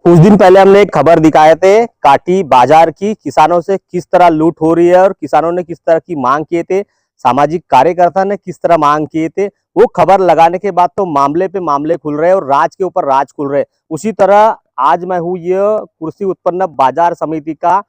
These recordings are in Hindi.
कुछ दिन पहले हमने एक खबर दिखाए थे काटी बाजार की, किसानों से किस तरह लूट हो रही है और किसानों ने किस तरह की मांग किए थे, सामाजिक कार्यकर्ता ने किस तरह मांग किए थे। वो खबर लगाने के बाद तो मामले पे मामले खुल रहे हैं और राज के ऊपर राज खुल रहे हैं। उसी तरह आज मैं हूँ, ये कृषि उत्पन्न बाजार समिति का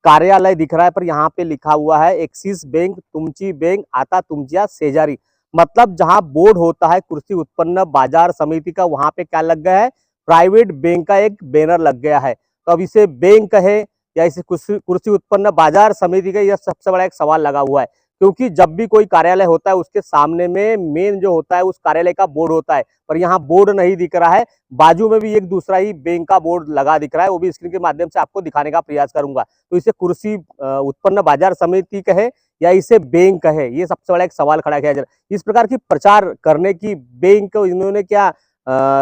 कार्यालय दिख रहा है, पर यहाँ पे लिखा हुआ है एक्सिस बैंक तुमची बैंक आता तुमचिया शेजारी। मतलब जहाँ बोर्ड होता है कृषि उत्पन्न बाजार समिति का, वहां पे क्या लग गया है, प्राइवेट बैंक का एक बैनर लग गया है। तो अब इसे बैंक है या इसे कृषि उत्पन्न बाजार समिति का, यह सबसे बड़ा एक सवाल लगा हुआ है। क्योंकि जब भी कोई कार्यालय होता है उसके सामने में मेन जो होता है उस कार्यालय का बोर्ड होता है, पर यहाँ बोर्ड नहीं दिख रहा है। बाजू में भी एक दूसरा ही बैंक का बोर्ड लगा दिख रहा है, वो भी स्क्रीन के माध्यम से आपको दिखाने का प्रयास करूंगा। तो इसे कृषि उत्पन्न बाजार समिति कहे या इसे बैंक कहे, ये सबसे बड़ा एक सवाल खड़ा किया जा रहा है। इस प्रकार की प्रचार करने की बैंक इन्होंने क्या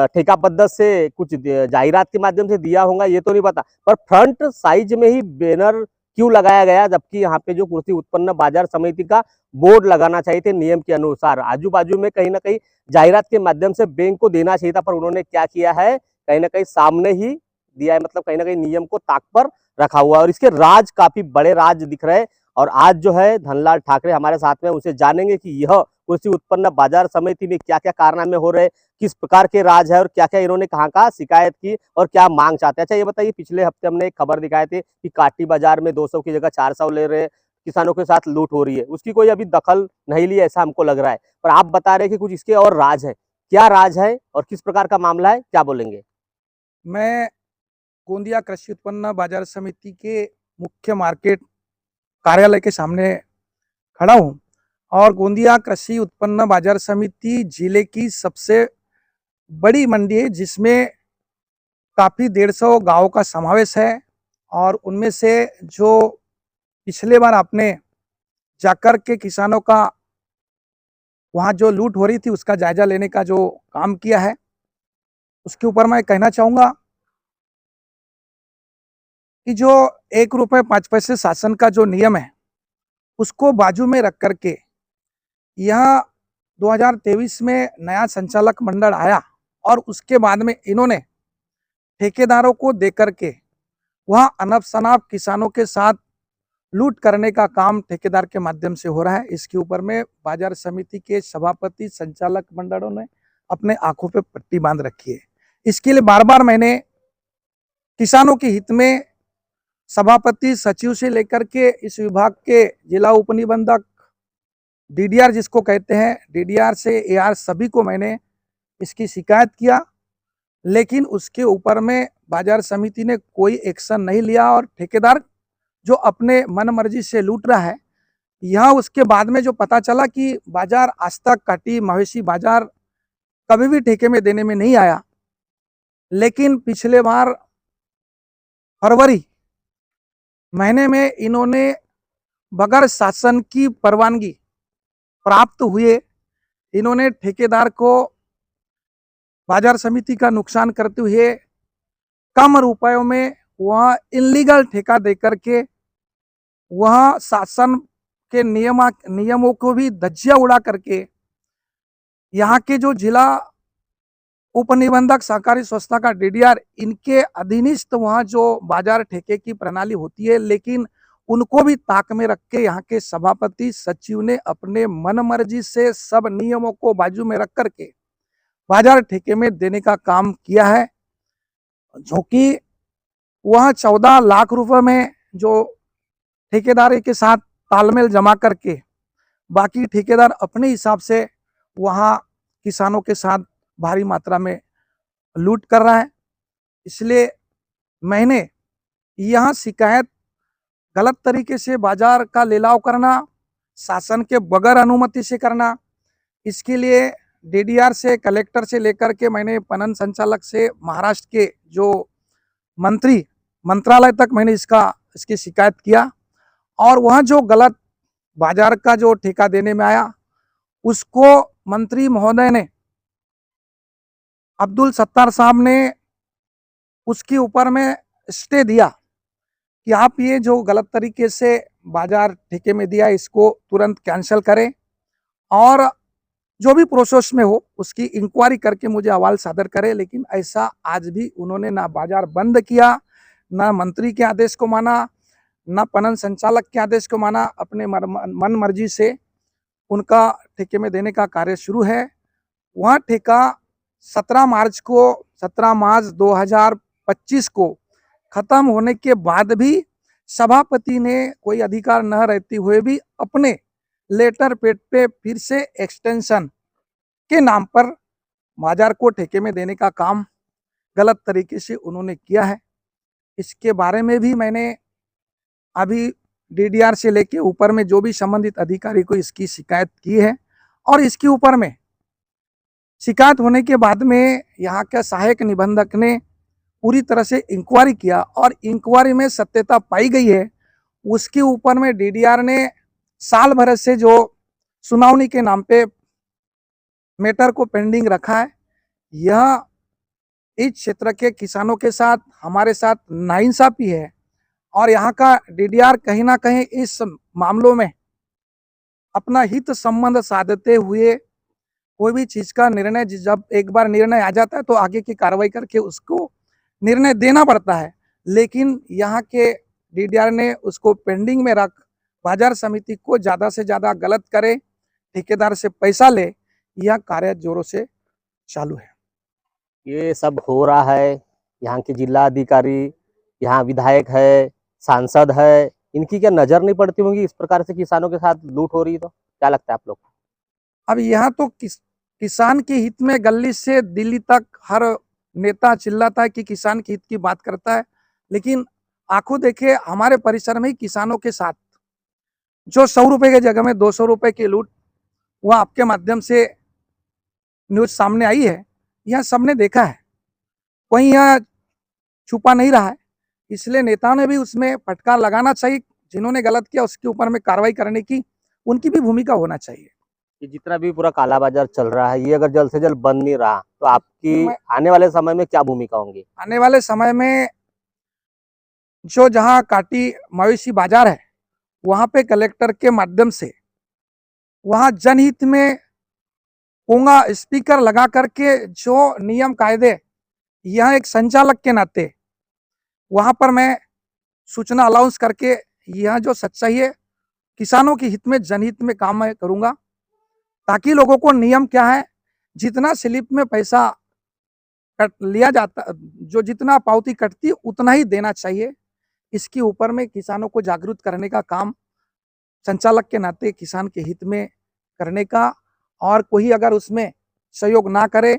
ठेका पद्धत से कुछ जाहिरात के माध्यम से दिया होगा, ये तो नहीं पता, पर फ्रंट साइज में ही बैनर क्यों लगाया गया, जबकि यहाँ पे जो कृषि उत्पन्न बाजार समिति का बोर्ड लगाना चाहिए थे नियम के अनुसार। आजू बाजू में कहीं ना कहीं जाहिरात के माध्यम से बैंक को देना चाहिए था, पर उन्होंने क्या किया है, कहीं ना कहीं सामने ही दिया है। मतलब कहीं ना कहीं नियम को ताक पर रखा हुआ है और इसके राज काफी बड़े राज दिख रहे हैं। और आज जो है धनलाल ठाकरे हमारे साथ में, उसे जानेंगे कि यह कृषि उत्पन्न बाजार समिति में क्या क्या कारनामे हो रहे हैं, किस प्रकार के राज है और क्या क्या इन्होंने कहाँ कहाँ शिकायत की और क्या मांग चाहते हैं। अच्छा ये बताइए, पिछले हफ्ते हमने एक खबर दिखाए थे कि काटी बाजार में 200 की जगह 400 ले रहे हैं, किसानों के साथ लूट हो रही है, उसकी कोई अभी दखल नहीं ली ऐसा हमको लग रहा है। पर आप बता रहे हैं कि कुछ इसके और राज है, क्या राज है और किस प्रकार का मामला है, क्या बोलेंगे? मैं गोंदिया कृषि उत्पन्न बाजार समिति के मुख्य मार्केट कार्यालय के सामने खड़ा हूँ और गोंदिया कृषि उत्पन्न बाजार समिति जिले की सबसे बड़ी मंडी है, जिसमें काफ़ी 150 गाँव का समावेश है। और उनमें से जो पिछले बार आपने जाकर के किसानों का वहाँ जो लूट हो रही थी उसका जायजा लेने का जो काम किया है, उसके ऊपर मैं कहना चाहूँगा कि जो 1 रुपये 5 पैसे शासन का जो नियम है उसको बाजू में रख करके यह 2023 में नया संचालक मंडल आया और उसके बाद में इन्होंने ठेकेदारों को देकर के वह अनब शनाब किसानों के साथ लूट करने का काम ठेकेदार के माध्यम से हो रहा है। इसके ऊपर में बाजार समिति के सभापति संचालक मंडलों ने अपने आंखों पे पट्टी बांध रखी है। इसके लिए बार बार मैंने किसानों के हित में सभापति सचिव से लेकर के इस विभाग के जिला उपनिबंधक डीडीआर जिसको कहते हैं, डीडीआर से एआर सभी को मैंने इसकी शिकायत किया, लेकिन उसके ऊपर में बाजार समिति ने कोई एक्शन नहीं लिया और ठेकेदार जो अपने मन मर्जी से लूट रहा है। यहाँ उसके बाद में जो पता चला कि बाजार आज तक काटी मवेशी बाजार कभी भी ठेके में देने में नहीं आया, लेकिन पिछले बार फरवरी महीने में इन्होंने बगैर शासन की परवानगी प्राप्त हुए इन्होंने ठेकेदार को बाजार समिति का नुकसान करते हुए कम रुपयों में वह इलीगल ठेका देकर के वह शासन के नियमों को भी धज्जियां उड़ा करके यहाँ के जो जिला उपनिबंधक सहकारी संस्था का डीडीआर, इनके अधीनस्थ वहाँ जो बाजार ठेके की प्रणाली होती है, लेकिन उनको भी ताक में रख के यहाँ के सभापति सचिव ने अपने मन मर्जी से सब नियमों को बाजू में रख करके बाजार ठेके में देने का काम किया है, जो कि वह 14 लाख रुपए में जो ठेकेदार के साथ तालमेल जमा करके बाकी ठेकेदार अपने हिसाब से वहाँ किसानों के साथ भारी मात्रा में लूट कर रहा है। इसलिए मैंने यहाँ शिकायत गलत तरीके से बाजार का लिलाव करना, शासन के बगैर अनुमति से करना, इसके लिए डीडीआर से, कलेक्टर से लेकर के मैंने पणन संचालक से, महाराष्ट्र के जो मंत्रालय तक मैंने इसकी शिकायत किया। और वहाँ जो गलत बाजार का जो ठेका देने में आया उसको मंत्री महोदय ने, अब्दुल सत्तार साहब ने उसके ऊपर में स्टे दिया कि आप ये जो गलत तरीके से बाजार ठेके में दिया इसको तुरंत कैंसिल करें और जो भी प्रोसेस में हो उसकी इंक्वायरी करके मुझे अहवाल सादर करे। लेकिन ऐसा आज भी उन्होंने ना बाजार बंद किया, ना मंत्री के आदेश को माना, ना पणन संचालक के आदेश को माना। अपने मन मर्जी से उनका ठेके में देने का कार्य शुरू है। वह ठेका 17 मार्च 2025 को खत्म होने के बाद भी सभापति ने कोई अधिकार न रहते हुए भी अपने लेटर पेड पे फिर से एक्सटेंशन के नाम पर बाजार को ठेके में देने का काम गलत तरीके से उन्होंने किया है। इसके बारे में भी मैंने अभी डीडीआर से लेके ऊपर में जो भी संबंधित अधिकारी को इसकी शिकायत की है, और इसके ऊपर में शिकायत होने के बाद में यहाँ के सहायक निबंधक ने पूरी तरह से इंक्वायरी किया और इंक्वायरी में सत्यता पाई गई है। उसके ऊपर में डीडीआर ने साल भर से जो सुनावनी के नाम पे मैटर को पेंडिंग रखा है। यह इस क्षेत्र के किसानों के साथ, हमारे साथ नाइंसाफी है, और यहाँ का डीडीआर कहीं ना कहीं इस मामलों में अपना हित संबंध साधते हुए कोई भी चीज का निर्णय, जब एक बार निर्णय आ जाता है तो आगे की कार्रवाई करके उसको निर्णय देना पड़ता है। लेकिन यहाँ के डीडीआर ने उसको पेंडिंग में रख बाजार समिति को ज्यादा से ज्यादा गलत करे, ठेकेदार से पैसा ले, यह कार्य जोरों से चालू है। ये सब हो रहा है, यहाँ के जिला अधिकारी, यहाँ विधायक है, सांसद है, इनकी क्या नजर नहीं पड़ती होंगी इस प्रकार से किसानों के साथ लूट हो रही है? तो क्या लगता है आप लोग को? अब यहाँ तो किसान के हित में गली से दिल्ली तक हर नेता चिल्लाता है कि किसान के हित की बात करता है, लेकिन आंखों देखे हमारे परिसर में ही किसानों के साथ जो 100 रुपए की जगह में 200 रुपए की लूट, वह आपके माध्यम से न्यूज सामने आई है, यह सबने देखा है, कोई यह छुपा नहीं रहा है। इसलिए नेताओं ने भी उसमें फटकार लगाना चाहिए, जिन्होंने गलत किया उसके ऊपर में कार्रवाई करने की उनकी भी भूमिका होना चाहिए। ये जितना भी पूरा काला बाजार चल रहा है, ये अगर जल्द से जल्द बंद नहीं रहा तो आपकी आने वाले समय में क्या भूमिका होंगी? आने वाले समय में जो जहां काटी मवेशी बाजार है, वहां पे कलेक्टर के माध्यम से वहां जनहित में पोंगा स्पीकर लगा करके जो नियम कायदे, यह एक संचालक के नाते वहां पर मैं सूचना अलाउंस करके यह जो सच्चाई है किसानों के हित में, जनहित में काम मैं करूंगा, ताकि लोगों को नियम क्या है, जितना स्लिप में पैसा कट लिया जाता, जो जितना पावती कटती उतना ही देना चाहिए। इसके ऊपर में किसानों को जागरूक करने का काम संचालक के नाते किसान के हित में करने का, और कोई अगर उसमें सहयोग ना करे,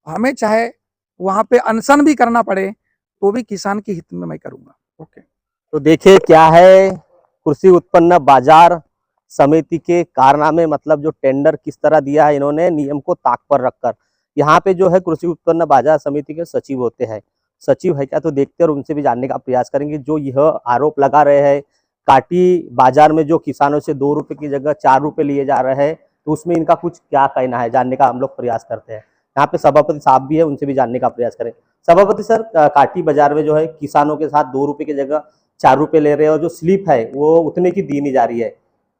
हमें चाहे वहां पे अनशन भी करना पड़े तो भी किसान के हित में मैं करूंगा। ओके, तो देखिए क्या है कृषि उत्पन्न बाजार समिति के कारनामे, मतलब जो टेंडर किस तरह दिया है इन्होंने नियम को ताक पर रखकर। यहाँ पे जो है कृषि उत्पन्न बाजार समिति के सचिव होते हैं, सचिव है क्या, तो देखते हैं और उनसे भी जानने का प्रयास करेंगे। जो यह आरोप लगा रहे हैं काटी बाजार में जो किसानों से 2 रुपए की जगह 4 रुपए लिए जा रहे हैं, तो उसमें इनका कुछ क्या कहना है जानने का हम लोग प्रयास करते हैं। यहाँ पे सभापति साहब भी है, उनसे भी जानने का प्रयास करें। सभापति सर, काटी बाजार में जो है किसानों के साथ 2 रुपए की जगह 4 रुपए ले रहे हैं और जो स्लिप है वो उतने की दी नहीं जा रही है,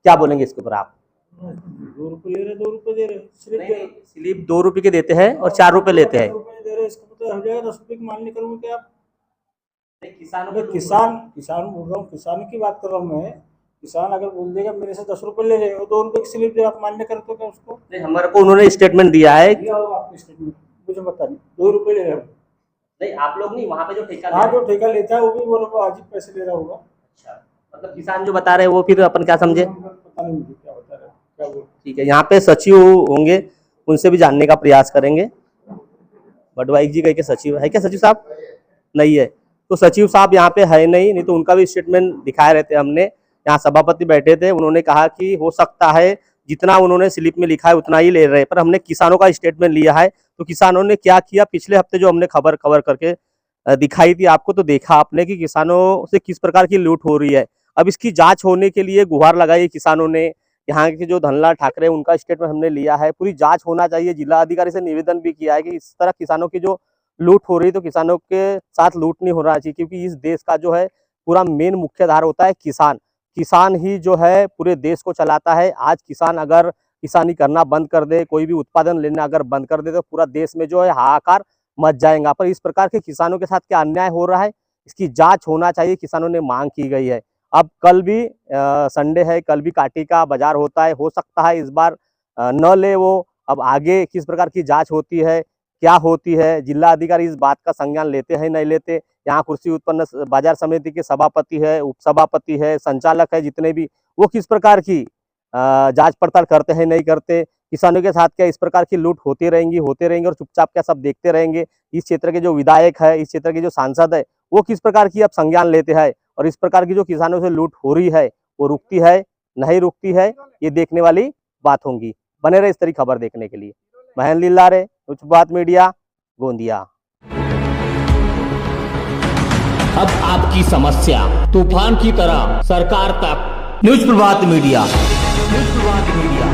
क्या बोलेंगे इसके ऊपर आप? 2 रुपए ले रहे, 2 रुपए दे रहे, स्लिप 2 रुपए के देते हैं और 4 रुपए लेते हैं। 2 रुपए दे रहे, इसका मतलब हो जाएगा 10 रुपए की माननी करूंगा क्या आप? किसानों अगर किसान बोल रहा हूँ, किसान की बात कर रहा हूँ मैं। किसान अगर बोल देगा मेरे से 10 रुपए ले रहे और 2 रुपए की स्लिप दे, आप मान्य करते हो क्या उसको? नहीं, हमारे को उन्होंने स्टेटमेंट दिया है। दिया होगा आपने स्टेटमेंट, मुझे पता नहीं। 2 रुपए ले रहे हो? नहीं, आप लोग नहीं, वहाँ पे जो ठेका हाँ, जो ठेका लेता है वो भी बोलो आज ही पैसे ले रहा होगा। अच्छा, मतलब किसान जो बता रहे हैं वो फिर अपन क्या समझे? पता नहीं मुझे क्या बता रहे हैं, क्या बोल। ठीक है, यहाँ पे सचिव होंगे, उनसे भी जानने का प्रयास करेंगे। बडवाई जी कह के सचिव है क्या? सचिव साहब नहीं है, तो सचिव साहब यहाँ पे है नहीं तो उनका भी स्टेटमेंट दिखाए रहते हमने। यहाँ सभापति बैठे थे, उन्होंने कहा कि हो सकता है जितना उन्होंने स्लिप में लिखा है उतना ही ले रहे हैं, पर हमने किसानों का स्टेटमेंट लिया है। तो किसानों ने क्या किया, पिछले हफ्ते जो हमने खबर करके दिखाई थी आपको, तो देखा आपने कि किसानों से किस प्रकार की लूट हो रही है। अब इसकी जांच होने के लिए गुहार लगाई किसानों ने। यहाँ के जो धनलाल ठाकरे उनका स्टेटमेंट हमने लिया है, पूरी जांच होना चाहिए। जिला अधिकारी से निवेदन भी किया है कि इस तरह किसानों की जो लूट हो रही है तो किसानों के साथ लूट नहीं होना चाहिए, क्योंकि इस देश का जो है पूरा मेन मुख्य आधार होता है किसान। किसान ही जो है पूरे देश को चलाता है। आज किसान अगर किसानी करना बंद कर दे, कोई भी उत्पादन लेना अगर बंद कर दे तो पूरा देश में जो है हाहाकार मच जाएगा। पर इस प्रकार के किसानों के साथ क्या अन्याय हो रहा है, इसकी जांच होना चाहिए, किसानों ने मांग की गई है। अब कल भी संडे है, कल भी काटी का बाजार होता है, हो सकता है इस बार न ले वो। अब आगे किस प्रकार की जांच होती है, क्या होती है, जिला अधिकारी इस बात का संज्ञान लेते हैं नहीं लेते। यहाँ कृषि उत्पन्न बाजार समिति के सभापति है, उपसभापति है, संचालक है, जितने भी, वो किस प्रकार की जांच पड़ताल करते हैं नहीं करते। किसानों के साथ क्या इस प्रकार की लूट होती रहेंगी और चुपचाप क्या सब देखते रहेंगे। इस क्षेत्र के जो विधायक है, इस क्षेत्र के जो सांसद है, वो किस प्रकार की अब संज्ञान लेते हैं और इस प्रकार की जो किसानों से लूट हो रही है वो रुकती है नहीं रुकती है, ये देखने वाली बात होगी। बने रहे इस तरह खबर देखने के लिए। महेंद्र लिल्लारे, न्यूज़ प्रभात मीडिया, गोंदिया। अब आपकी समस्या तूफान की तरह सरकार तक। न्यूज़ प्रभात मीडिया, न्यूज़ प्रभात मीडिया।